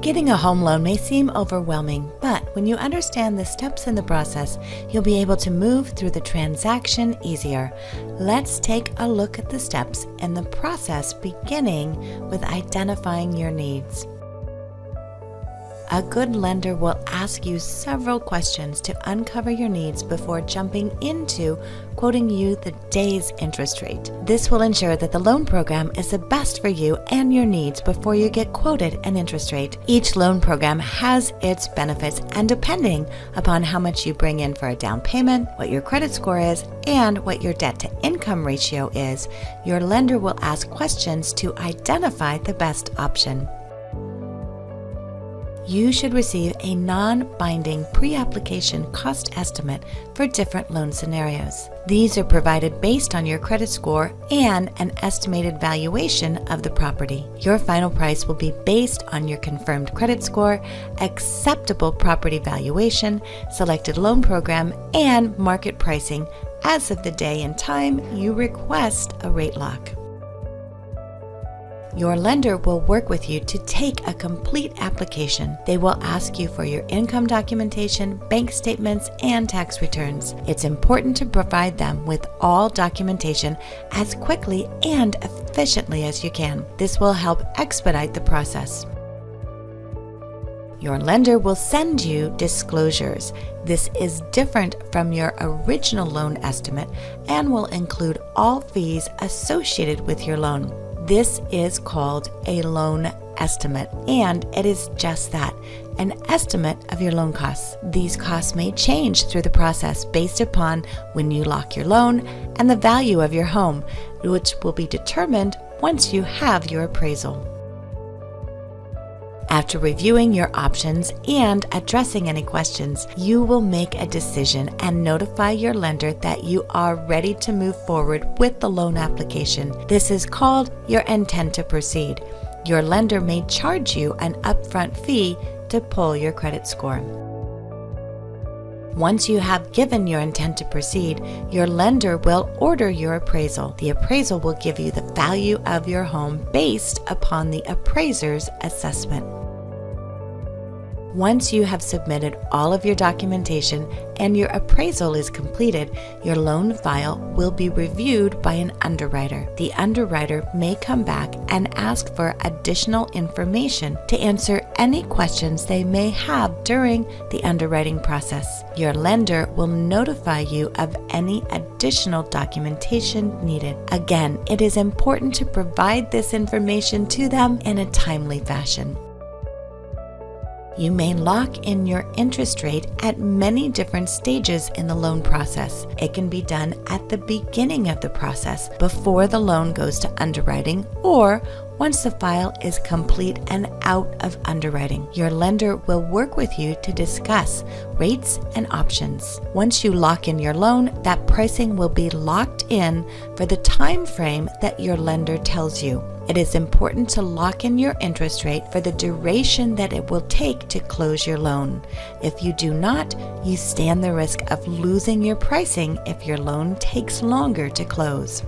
Getting a home loan may seem overwhelming, but when you understand the steps in the process, you'll be able to move through the transaction easier. Let's take a look at the steps in the process, beginning with identifying your needs. A good lender will ask you several questions to uncover your needs before jumping into quoting you the day's interest rate. This will ensure that the loan program is the best for you and your needs before you get quoted an interest rate. Each loan program has its benefits, and depending upon how much you bring in for a down payment, what your credit score is, and what your debt to income ratio is, your lender will ask questions to identify the best option. You should receive a non-binding pre-application cost estimate for different loan scenarios. These are provided based on your credit score and an estimated valuation of the property. Your final price will be based on your confirmed credit score, acceptable property valuation, selected loan program, and market pricing as of the day and time you request a rate lock. Your lender will work with you to take a complete application. They will ask you for your income documentation, bank statements, and tax returns. It's important to provide them with all documentation as quickly and efficiently as you can. This will help expedite the process. Your lender will send you disclosures. This is different from your original loan estimate and will include all fees associated with your loan. This is called a loan estimate, and it is just that, an estimate of your loan costs. These costs may change through the process based upon when you lock your loan and the value of your home, which will be determined once you have your appraisal. After reviewing your options and addressing any questions, you will make a decision and notify your lender that you are ready to move forward with the loan application. This is called your intent to proceed. Your lender may charge you an upfront fee to pull your credit score. Once you have given your intent to proceed, your lender will order your appraisal. The appraisal will give you the value of your home based upon the appraiser's assessment. Once you have submitted all of your documentation and your appraisal is completed, your loan file will be reviewed by an underwriter. The underwriter may come back and ask for additional information to answer any questions they may have during the underwriting process. Your lender will notify you of any additional documentation needed. Again, it is important to provide this information to them in a timely fashion. You may lock in your interest rate at many different stages in the loan process. It can be done at the beginning of the process, before the loan goes to underwriting, or once the file is complete and out of underwriting. Your lender will work with you to discuss rates and options. Once you lock in your loan, that pricing will be locked in for the time frame that your lender tells you. It is important to lock in your interest rate for the duration that it will take to close your loan. If you do not, you stand the risk of losing your pricing if your loan takes longer to close.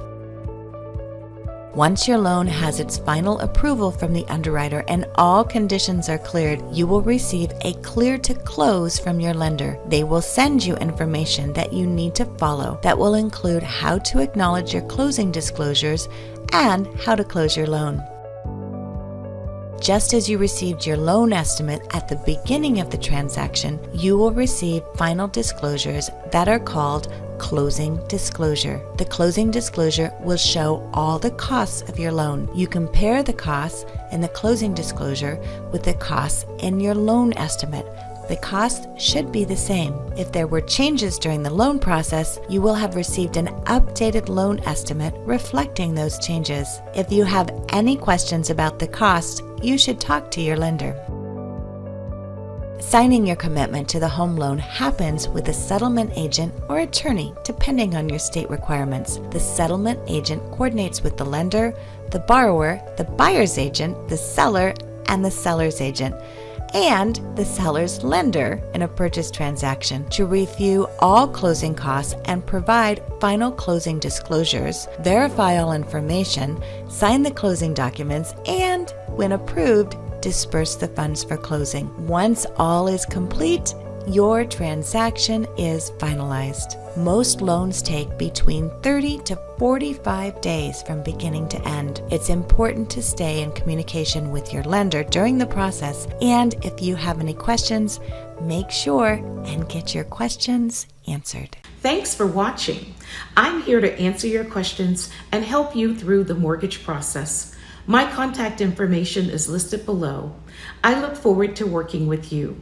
Once your loan has its final approval from the underwriter and all conditions are cleared, you will receive a clear to close from your lender. They will send you information that you need to follow that will include how to acknowledge your closing disclosures and how to close your loan. Just as you received your loan estimate at the beginning of the transaction, you will receive final disclosures that are called closing disclosure. The closing disclosure will show all the costs of your loan. You compare the costs in the closing disclosure with the costs in your loan estimate. The cost should be the same. If there were changes during the loan process, you will have received an updated loan estimate reflecting those changes. If you have any questions about the cost, you should talk to your lender. Signing your commitment to the home loan happens with a settlement agent or attorney, depending on your state requirements. The settlement agent coordinates with the lender, the borrower, the buyer's agent, the seller, and the seller's agent, and the seller's lender in a purchase transaction to review all closing costs and provide final closing disclosures, verify all information, sign the closing documents, and, when approved, disperse the funds for closing. Once all is complete, your transaction is finalized. Most loans take between 30 to 45 days from beginning to end. It's important to stay in communication with your lender during the process, and if you have any questions, make sure and get your questions answered. Thanks for watching. I'm here to answer your questions and help you through the mortgage process. My contact information is listed below. I look forward to working with you.